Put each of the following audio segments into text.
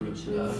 부릅시다.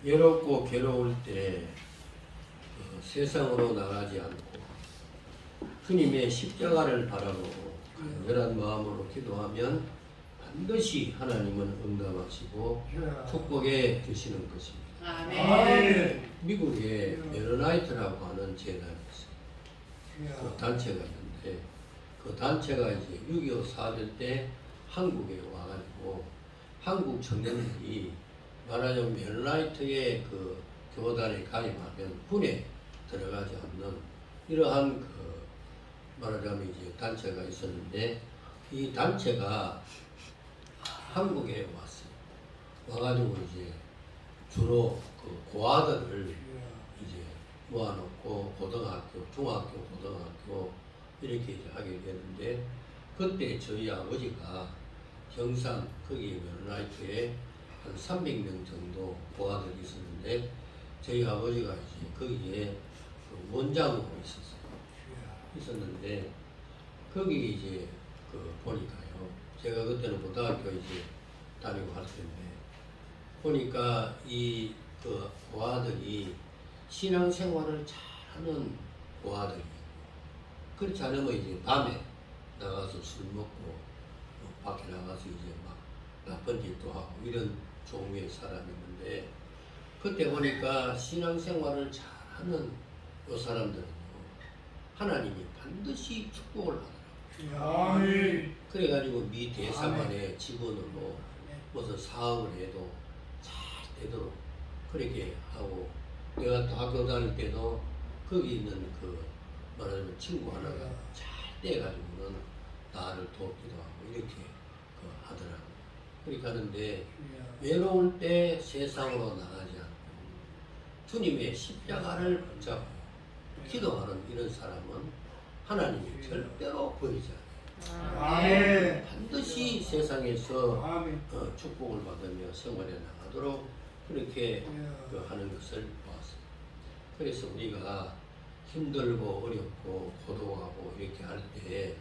외롭고 괴로울 때 세상으로 나가지 않고 주님의 십자가를 바라보고 간절한 마음으로 기도하면 반드시 하나님은 응답하시고 축복해 주시는 것입니다. 아멘. 미국에 메로나이트라고 하는 재단이 있어요. 그 단체가 있는데 그 단체가 이제 6.25 사변 때 한국에 와가지고 한국 청년들이 말하자면 메로나이트의 그 교단에 가입하면 군에 들어가지 않는 이러한 그 말하자면 이제 단체가 있었는데 이 단체가 한국에 왔어요. 와가지고 이제 주로 그 고아들을 이제 모아놓고 고등학교, 중학교, 고등학교 이렇게 이제 하게 되는데 그때 저희 아버지가 경산 거기 메로나이트에 한 300명 정도 고아들이 있었는데 저희 아버지가 이제 거기에 그 원장으로 있었는데 거기 이제 그 보니까요. 제가 그때는 고등학교 이제 다니고 할 텐데 보니까 이 그 고아들이 신앙생활을 잘하는 고아들이 그렇지 않으면 이제 밤에 나가서 술 먹고 밖에 나가서 이제 막 나쁜 짓도 하고 이런 종류의 사람이었는데 그때 보니까 신앙생활을 잘하는 요 사람들은요 하나님이 반드시 축복을 하더라고요. 그래가지고 미 대사관에 직원으로 무슨 사업을 해도 잘 되도록 그렇게 하고 내가 또 학교 다닐 때도 거기 있는 그 말하자면 친구 하나가 잘 돼가지고는 나를 돕기도 하고 이렇게 그 하더라고요. 그렇게 하는데 외로울 때 세상으로 나가지 않고 주님의 십자가를 붙잡고 기도하는 이런 사람은 하나님이 절대로 버리지 않아요. 반드시 세상에서 축복을 받으며 생활해 나가도록 그렇게 하는 것을 보았습니다. 그래서 우리가 힘들고 어렵고 고독하고 이렇게 할 때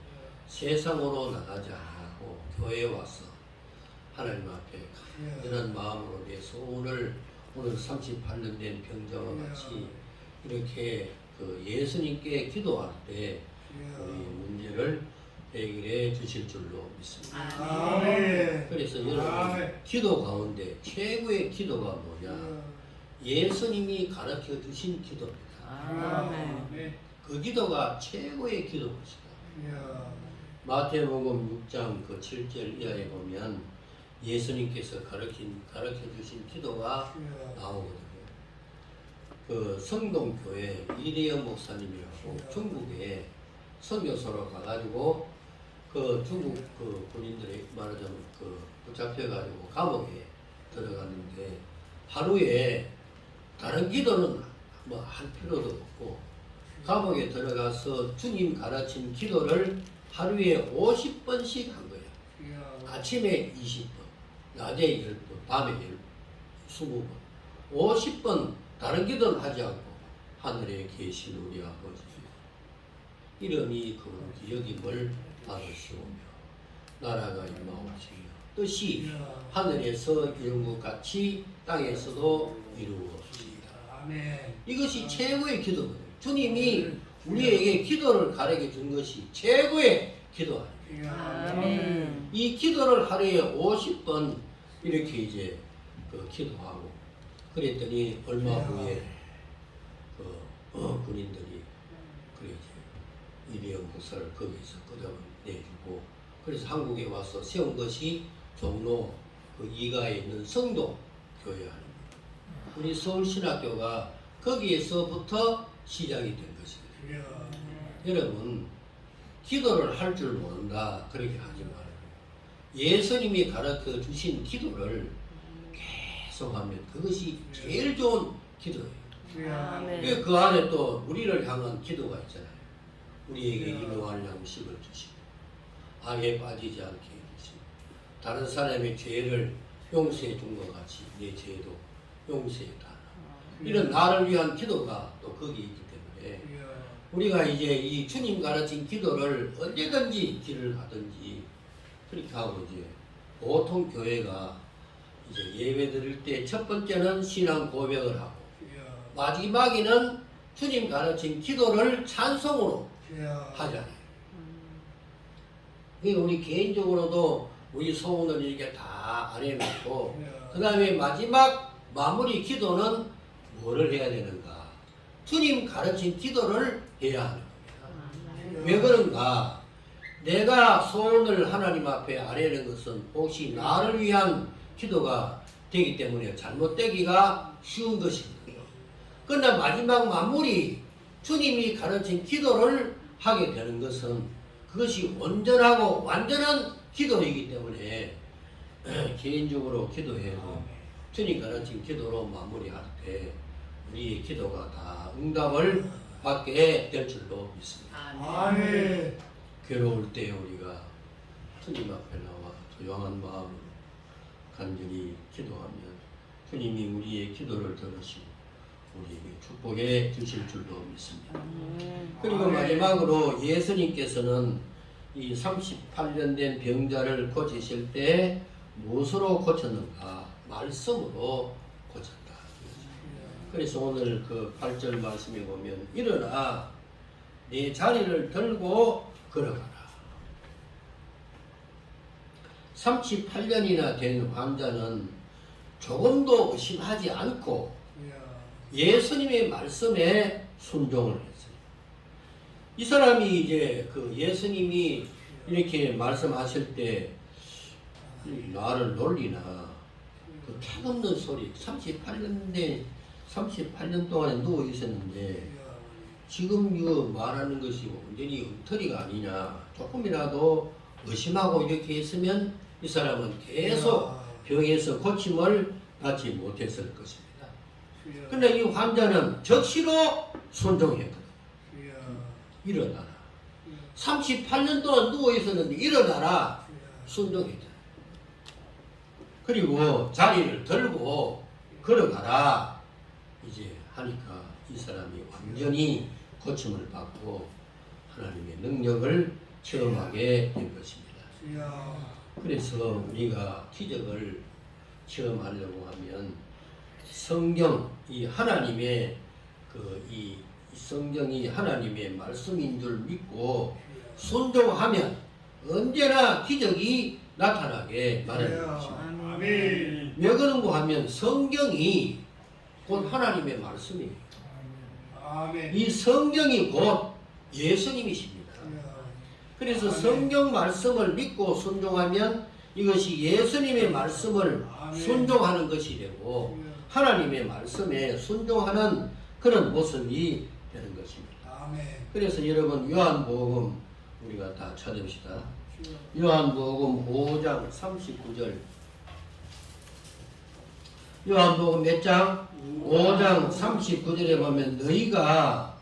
세상으로 나가지 않고 교회에 와서 하나님 앞에 간절한 마음으로 내 소원을 오늘 38년 된 병자와 같이 이렇게 그 예수님께 기도할 때 우리 문제를 해결해 주실 줄로 믿습니다. 아멘. 그래서 여러분 기도 가운데 최고의 기도가 뭐냐? 예수님이 가르쳐 주신 기도입니다. 아멘. 그 기도가 최고의 기도입니다. 마태복음 6장 그 7절 이하에 보면 예수님께서 가르쳐 주신 기도가 나오거든요. 그 성동교회 이대영 목사님이라고 중국에 선교소로 가가지고 그 중국 그 군인들이 말하자면 그 붙잡혀가지고 감옥에 들어갔는데 하루에 다른 기도는 뭐 할 필요도 없고 감옥에 들어가서 주님 가르친 기도를 하루에 50번씩 한 거예요. 아침에 20번, 낮에 10번, 밤에 20번, 50번 다른 기도는 하지 않고 하늘에 계신 우리 아버지 이름이 거룩히 여김을 받으시오며 나라가 임하옵시며 뜻이 하늘에서 이룬 것 같이 땅에서도 이루어지이다. 이것이 최고의 기도거든요. 주님이 우리에게 기도를 가르쳐 준 것이 최고의 기도 아닙니까? 이 기도를 하루에 50번 이렇게 이제 그 기도하고 그랬더니 얼마 후에 그 군인들이 그 이제 이대영 목사를 거기서 끌어내주고 그래서 한국에 와서 세운 것이 종로 그 이가에 있는 성도 교회 아닙니다. 우리 서울신학교가 거기에서부터 시작이 된 것입니다. 여러분 기도를 할 줄 모른다 그렇게 하지 말아요. 예수님이 가르쳐 주신 기도를 계속하면 그것이 제일 좋은 기도예요. 그 안에 또 우리를 향한 기도가 있잖아요. 우리에게 일용할 양식을 주시고 악에 빠지지 않게 해주시고 다른 사람의 죄를 용서해 준 것 같이 내 죄도 용서해 달라. 이런 나를 위한 기도가 또 거기 있기 때문에 우리가 이제 이 주님 가르친 기도를 언제든지 길을 가든지 그렇게 하고 이제 보통 교회가 이제 예배 드릴 때 첫 번째는 신앙 고백을 하고 마지막에는 주님 가르친 기도를 찬송으로 하잖아요. 우리 개인적으로도 우리 소원을 이렇게 다 안 해놓고 그 다음에 마지막 마무리 기도는 뭐를 해야 되는가? 주님 가르친 기도를 해야 하는 겁니다. 왜 그런가? 내가 소원을 하나님 앞에 아뢰는 것은 혹시 나를 위한 기도가 되기 때문에 잘못되기가 쉬운 것입니다. 그러나 마지막 마무리 주님이 가르친 기도를 하게 되는 것은 그것이 온전하고 완전한 기도이기 때문에 개인적으로 기도해도 주님 가르친 기도로 마무리할 때 우리의 기도가 다 응답을 받게 될 줄로 믿습니다. 아멘. 괴로울 때 우리가 주님 앞에 나와 조용한 마음으로 간절히 기도하면 주님이 우리의 기도를 들으시고 우리에게 축복해 주실 줄로 믿습니다. 그리고 마지막으로 예수님께서는 이 38년 된 병자를 고치실 때 무엇으로 고쳤는가? 말씀으로 고쳤다. 그래서 오늘 그 8절 말씀에 보면 일어나 내 자리를 들고 걸어가라. 38년이나 된 환자는 조금도 의심하지 않고 예수님의 말씀에 순종을 했어요. 이 사람이 이제 그 예수님이 이렇게 말씀하실 때 나를 놀리나 그 탁없는 소리 38년 동안에 누워 있었는데 지금 이거 말하는 것이 완전히 엉터리가 아니냐 조금이라도 의심하고 이렇게 했으면 이 사람은 계속 병에서 고침을 받지 못했을 것입니다. 그런데 이 환자는 적시로 순종했거든요. 일어나라. 38년 동안 누워 있었는데 일어나라. 순종했잖아요. 그리고 자리를 들고 걸어가라. 이제 하니까 이 사람이 완전히 고침을 받고 하나님의 능력을 체험하게 된 것입니다. 그래서 우리가 기적을 체험하려고 하면 성경, 이 하나님의 이 성경이 하나님의 말씀인 줄 믿고 순종하면 언제나 기적이 나타나게 마련인 것입니다. 아멘. 왜 그런가 하면 성경이 곧 하나님의 말씀이에요. 아멘. 이 성경이 곧 예수님이십니다. 그래서 성경 말씀을 믿고 순종하면 이것이 예수님의 말씀을 순종하는 것이 되고 하나님의 말씀에 순종하는 그런 모습이 되는 것입니다. 아멘. 그래서 여러분 요한복음 우리가 다 찾읍시다. 요한복음 5장 39절. 요한복음 몇 장? 5장 39절에 보면 너희가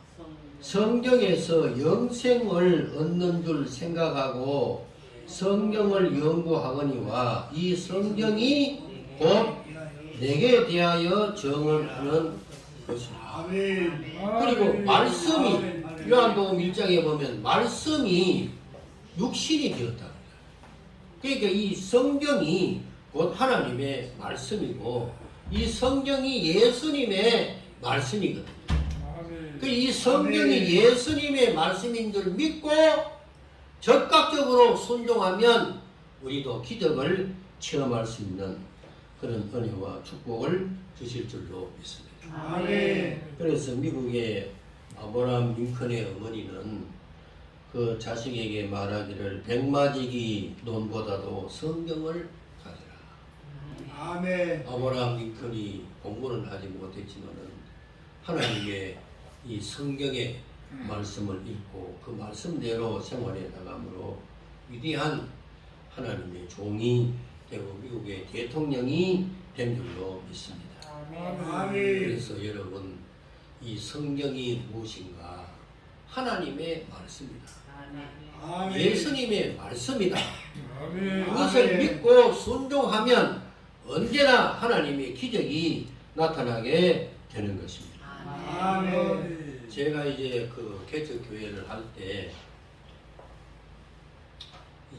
성경에서 영생을 얻는 줄 생각하고 성경을 연구하거니와 이 성경이 곧 내게 대하여 정을 하는 것입니다. 아멘. 그리고 말씀이 요한복음 1장에 보면 말씀이 육신이 되었다. 그러니까 이 성경이 곧 하나님의 말씀이고 이 성경이 예수님의 말씀이거든요. 그 이 성경이 예수님의 말씀인 줄 믿고 적극적으로 순종하면 우리도 기적을 체험할 수 있는 그런 은혜와 축복을 주실 줄로 믿습니다. 아멘. 그래서 미국의 아브라함 링컨의 어머니는 그 자식에게 말하기를 백마지기 논보다도 성경을 가져라. 아멘. 아브라함 링컨이 공부는 하지 못했지만은 하나님의 이 성경의 말씀을 읽고 그 말씀대로 생활해 나감으로 위대한 하나님의 종이 되고 미국의 대통령이 된 줄로 믿습니다. 아멘. 그래서 여러분 이 성경이 무엇인가? 하나님의 말씀이다. 아멘. 예수님의 말씀이다. 아멘. 그것을 믿고 순종하면 언제나 하나님의 기적이 나타나게 되는 것입니다. 아멘. 제가 이제 그 개척 교회를 할 때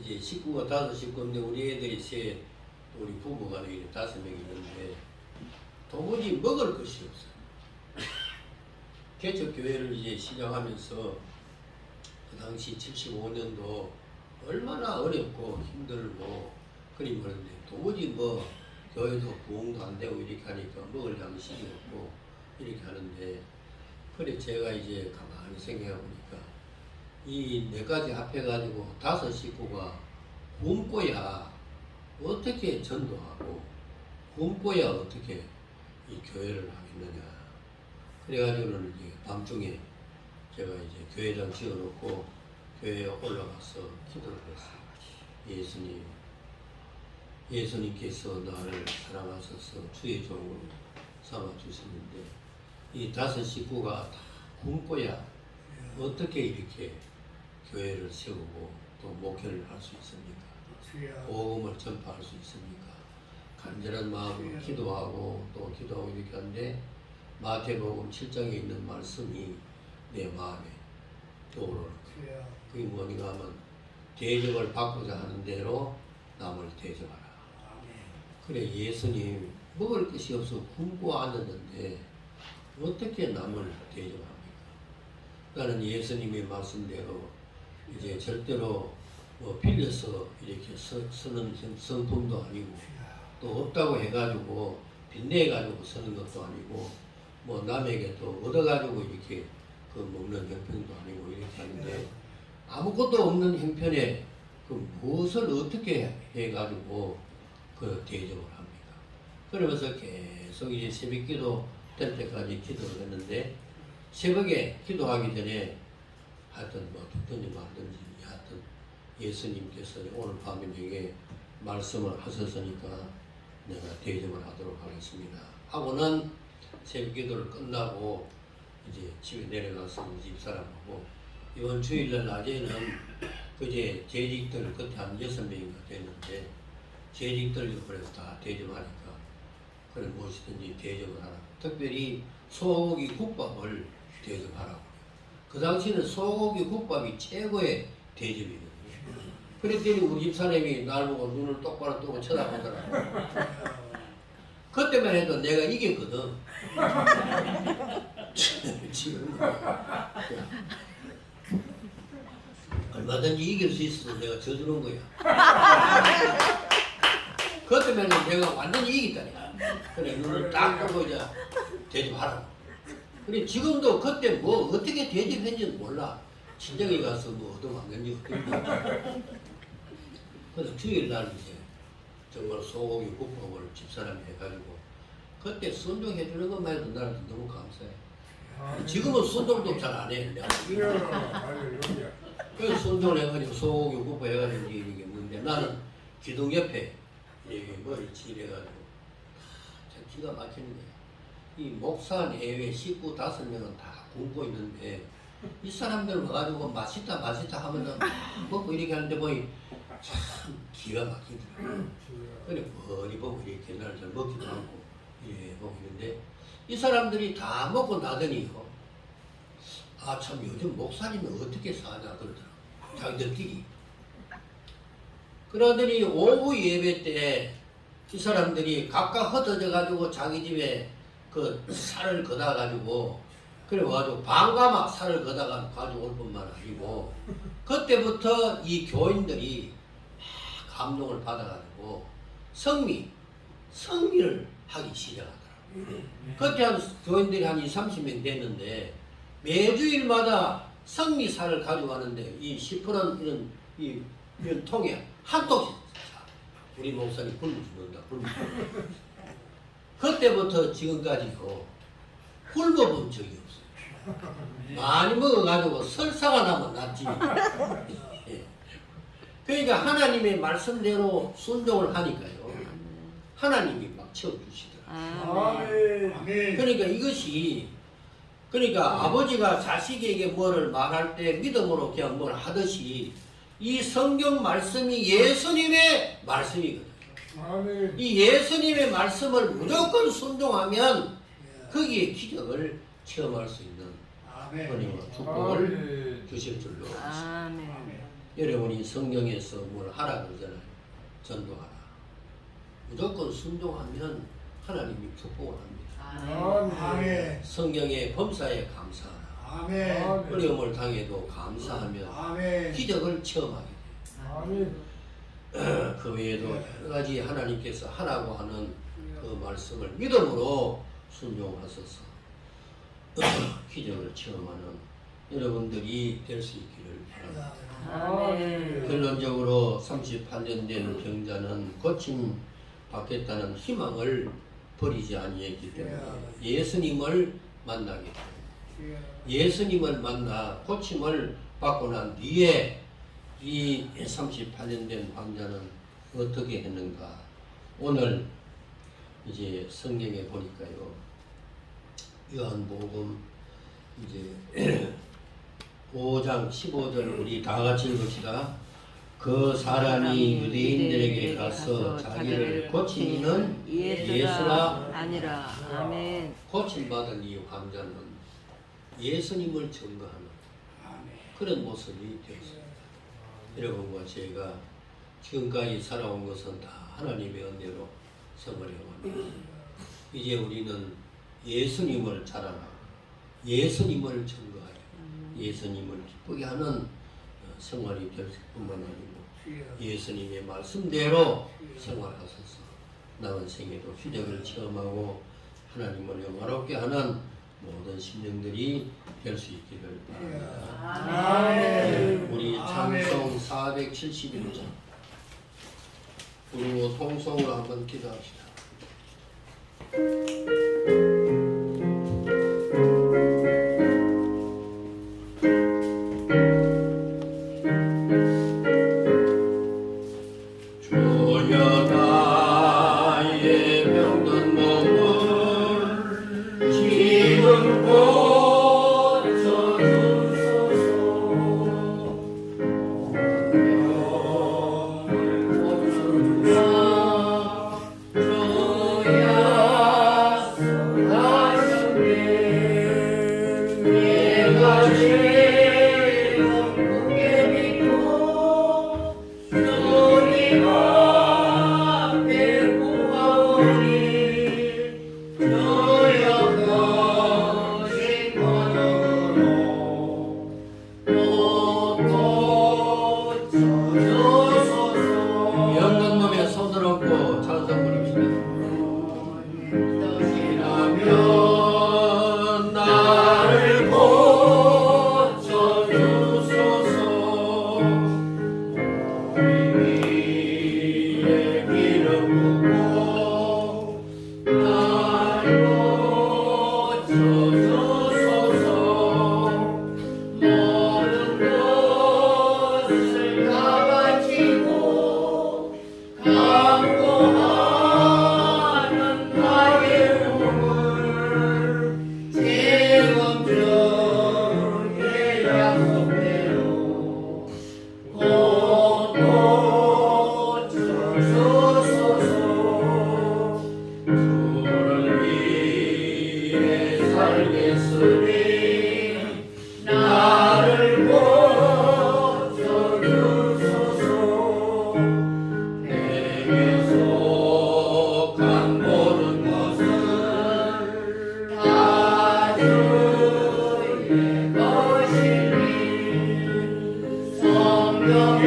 이제 식구가 5식구인데 우리 애들이 우리 부부가 이렇게 5명이 있는데 도무지 먹을 것이 없어요. 개척 교회를 이제 시작하면서 그 당시 75년도 얼마나 어렵고 힘들고 그리 그런데 도무지 뭐 교회도 부흥도 안 되고 이렇게 하니까 먹을 양식이 없고 이렇게 하는데 그래 제가 이제 가만히 생각해 보니까 이 4가지 합해가지고 5식구가 굶고야 어떻게 전도하고 굶고야 어떻게 이 교회를 하겠느냐. 그래가지고는 이제 밤중에 제가 이제 교회장 지어놓고 교회에 올라가서 기도를 했어요. 예수님께서 나를 사랑하셔서 주의 종으로 삼아주셨는데 이 5식구가 다 굶고야 어떻게 이렇게 교회를 세우고 또 목회를 할 수 있습니까? 복음을 전파할 수 있습니까? 간절한 마음으로 기도하고 또 기도하고 이렇게 하는데 마태복음 7장에 있는 말씀이 내 마음에 떠오르는 거예요. 그게 뭐니까 하면 대접을 받고자 하는 대로 남을 대접하라. 그래 예수님 먹을 것이 없어 굶고 앉았는데 어떻게 남을 대접합니까? 나는 예수님의 말씀대로 이제 절대로 뭐 빌려서 이렇게 쓰는 성품도 아니고 또 없다고 해가지고 빚내가지고 쓰는 것도 아니고 뭐 남에게 또 얻어가지고 이렇게 그 먹는 형편도 아니고 이렇게 하는데 아무것도 없는 형편에 그 무엇을 어떻게 해가지고 그 대접을 합니까? 그러면서 계속 이제 새벽기도 될 때까지 기도를 했는데 새벽에 기도하기 전에 하여튼 뭐 듣든지 말든지 하여튼 예수님께서 오늘 밤에 내게 말씀을 하셨으니까 내가 대접을 하도록 하겠습니다 하고는 새벽기도를 끝나고 이제 집에 내려가서 우리 집사람하고 이번 주일날 낮에는 그제 재직들 그때 한 6명인가 됐는데 재직들 그래서 다 대접하니까 그래 무엇이든지 대접을 하라. 특별히 소고기 국밥을 대접하라고. 그 당시는 소고기 국밥이 최고의 대접이거든요. 그랬더니 우리 집사람이 날 보고 눈을 똑바로 뜨고 쳐다보더라고. 그때만 해도 내가 이겼거든. 지금 얼마든지 이길 수 있어서 내가 져주는 거야. 그것 때문에 내가 완전히 이기다니까. 그래 눈을 딱 뜨고 이제 대접하라고. 그래 지금도 그때 뭐 어떻게 대접했는지 몰라. 친정에 가서 뭐 얻어먹는지 어떻게. 그래서 주일날 이제 정말 소고기 국밥을 집사람이 해가지고 그때 순종해주는 것만 해도 나는 너무 감사해. 지금은 순종도 잘 안 해. 내가. 할렐루야. 그래서 순종을 해가지고 소고기 국밥 해가지고 이게 뭔데 나는 기둥 옆에 이게 머리 칠해가지고 참 기가 막히는 거야. 이 목사 내외 식구 5명은 다 굶고 있는데 이 사람들 와가지고 맛있다 하면은 먹고 이렇게 하는데 보니 참 기가 막히더라고요. 그래 머리 보고 이렇게 나를 잘 먹지도 않고 이렇게 보고 있는데 이 사람들이 다 먹고 나더니요. 아 참 요즘 목사님은 어떻게 사냐 그러더라고요. 자기들끼리. 그러더니 오후 예배 때 이 사람들이 각각 흩어져 가지고 자기 집에 그 살을 걷어 가지고 그래 가지고 반가막 살을 걷어가 가지고 올 뿐만 아니고 그때부터 이 교인들이 감동을 받아 가지고 성미를 하기 시작하더라고요. 그때 한 교인들이 한 20-30명 됐는데 매주일마다 성미살을 가져가는데 이 10% 이런 통에 한 통씩 우리 목사님 굶어준다. 그때부터 지금까지도 굶어본 적이 없어요. 많이 먹어가지고 설사가 나면 낫지. 그러니까 하나님의 말씀대로 순종을 하니까요. 하나님이 막 채워주시더라고요. 아멘. 그러니까 이것이 그러니까 아버지가 자식에게 뭐를 말할 때 믿음으로 그냥 뭘 하듯이 이 성경 말씀이 예수님의 말씀이거든요. 아멘. 이 예수님의 말씀을 무조건 순종하면 거기에 기적을 체험할 수 있는 하나님의 축복을 주실 줄로 믿습니다. 아멘. 여러분이 성경에서 뭘 하라 그러잖아요. 전도하라. 무조건 순종하면 하나님이 축복을 합니다. 아멘. 성경의 범사에 감사하라. 아멘. 어려움을 당해도 감사하면 아멘. 기적을 체험하게 돼요. 아멘. 그 외에도 여러 가지 하나님께서 하라고 하는 그 말씀을 믿음으로 순종하셔서 기적을 체험하는 여러분들이 될 수 있기를 바랍니다. 아멘. 결론적으로 38년 된 병자는 고침 받겠다는 희망을 버리지 아니했기 때문에 예수님을 만나게 됩니다. 예수님을 만나 고침을 받고 난 뒤에 이 38년 된 환자는 어떻게 했는가? 오늘 이제 성경에 보니까요. 요한복음 이제 5장 15절 우리 다 같이 읽읍시다. 그 사람이 유대인들에게 가서 자기를 고치는 예수가 아니라. 아멘. 고침받은 이 환자는 예수님을 증거하는 그런 모습이 되었습니다. 여러분과 제가 지금까지 살아온 것은 다 하나님의 은혜로 생활해 왔습니다. 이제 우리는 예수님을 자랑하고 예수님을 증거하여 예수님을 기쁘게 하는 생활이 될 뿐만 아니고 예수님의 말씀대로 생활하셔서 남은 생에도 기적을 체험하고 하나님을 영화롭게 하는 모든 심령들이 될 수 있기를 바랍니다. 아멘. 우리 찬송 471장 우리 통성으로 한번 기도합시다. 주여 나의 병든 몸을 지금 Oh 주를 위해 살겠으니 나를 고쳐주소서. 내게 속한 모든 것은 다 주의 것이니 성령이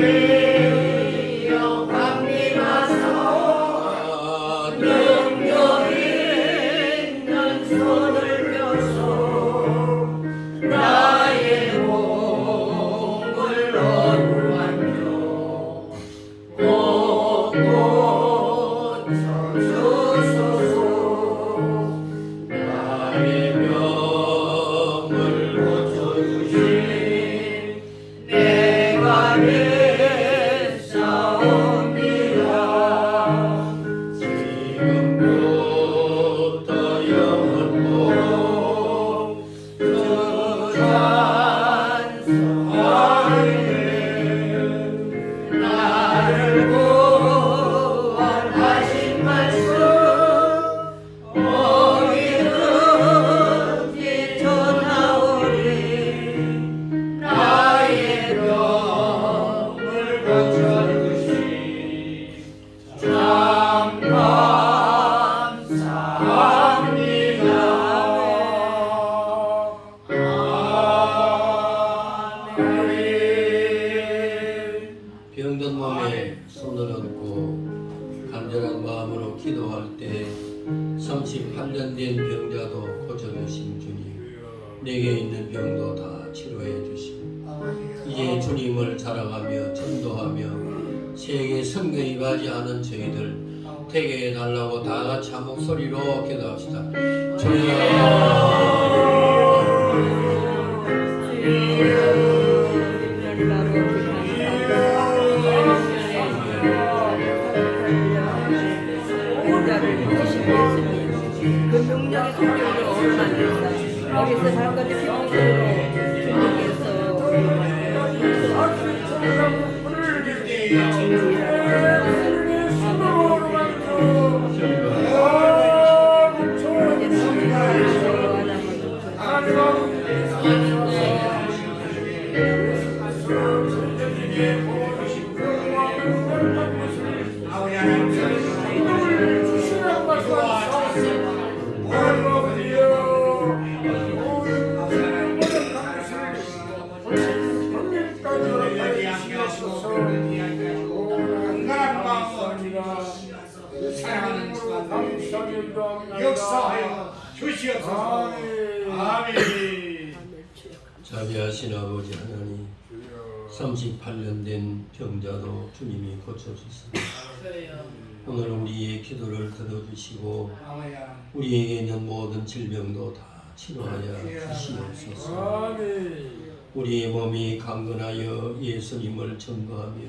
영감님하사 능력 있는 손을 펴서 나의 몸을 어루만져 고쳐주소서. 나의 병을 고쳐주신 내가 됐사옵니다. 지금부터 영원토록 주 찬송하리네. 나를 구원하신 말씀 어디든지 전하오리. 나의 병을 고쳐주시니 참 감사합니다. 병든 몸에 손을 얹고 간절한 마음으로 기도할 때 38년 된 병자도 고쳐주신 주님, 내게 있는 병도 다 치료해 주시고 이제 주님을 자랑하며 전도하며 세계 선교에 임하지 않은 저희들 되게 해달라고 다 같이 한 목소리로 기도합시다. 그 능력의 속력으로 만들사 여기서 잠깐의 병으로 주님께서 역사하여 주시옵소서. 아멘. 자비하신 아버지 하나님, 38년 된 병자도 주님이 고쳐주셨습니다. 오늘 우리의 기도를 들어주시고 우리에게 있는 모든 질병도 다 치료하여 주시옵소서. 우리의 몸이 강건하여 예수님을 전거하며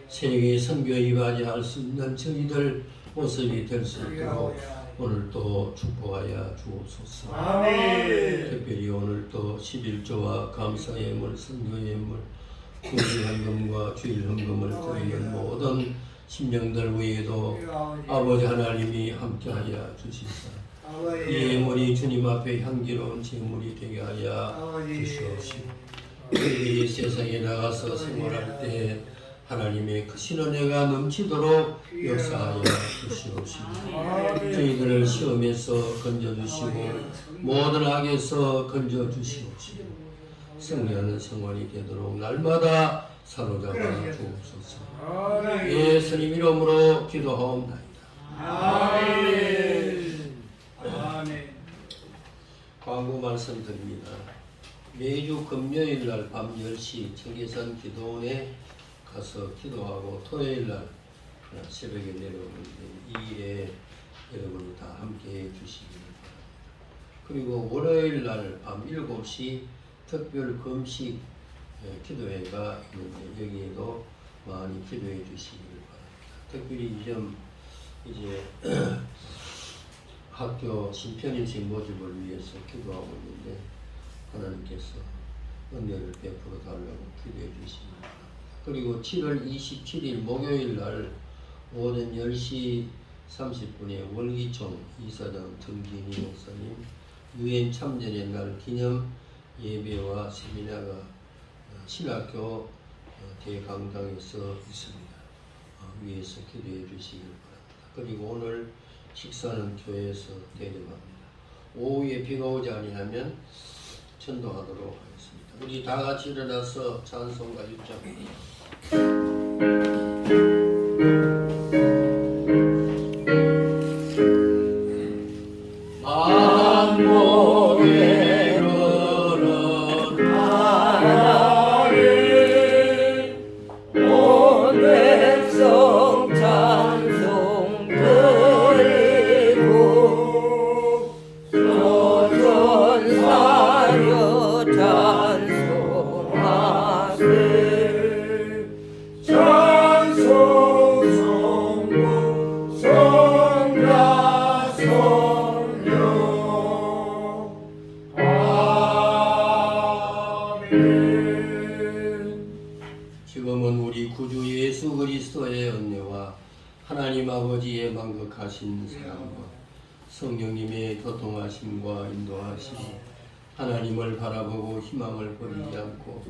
세계 선교에 임하여 수 있는 저희들 모습이 될 수 있도록 오늘 또 축복하여 주옵소서. 특별히 오늘 또 11조와 감사의 예물, 선교의 예물, 구제헌금과 주일헌금을 드리는 모든 심령들 위에도 아버지 하나님이 함께하여 주시사 이 예물이 주님 앞에 향기로운 제물이 되게 하여 주시옵시고 우리 세상에 나가서 생활할 때 하나님의 크신 은혜가 넘치도록 역사하여 주시옵시고 저희들을 시험에서 건져주시고 모든 악에서 건져주시옵시고 승리하는 생활이 되도록 날마다 사로잡아 주옵소서. 예수님 이름으로 기도하옵나이다. 아멘. 광고 말씀드립니다. 매주 금요일 날 밤 10시 청계산 기도원에 가서 기도하고 토요일 날 새벽에 내려오는데 이 일에 여러분 다 함께 해 주시기 바랍니다. 그리고 월요일 날 밤 7시 특별 금식 기도회가 있는데 여기에도 많이 기도해 주시기 바랍니다. 특별히 이 점 이제 학교 신편인식 모집을 위해서 기도하고 있는데 하나님께서 은혜를 베풀어 달라고 기도해 주시기 바랍니다. 그리고 7월 27일 목요일 날 오전 10시 30분에 월기총 이사장 정진희 목사님 유엔 참전의 날 기념 예배와 세미나가 신학교 대강당에서 있습니다. 위에서 기도해 주시길 바랍니다. 그리고 오늘 식사는 교회에서 대접합니다. 오후에 비가 오지 아니하면 전도하도록 하겠습니다. 우리 다 같이 일어나서 찬송가 6장 지금은 우리 구주 예수 그리스도의 은혜와 하나님 아버지의 만극하신 사랑과 성령님의 교통하심과 인도하심이 하나님을 바라보고 희망을 버리지 않고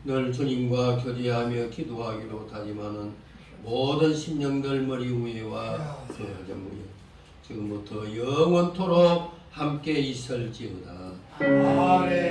늘 주님과 교제하며 기도하기로 다짐하는 모든 심령들 머리 위에와 교회장무에 지금부터 영원토록 함께 있을지어다. 아멘.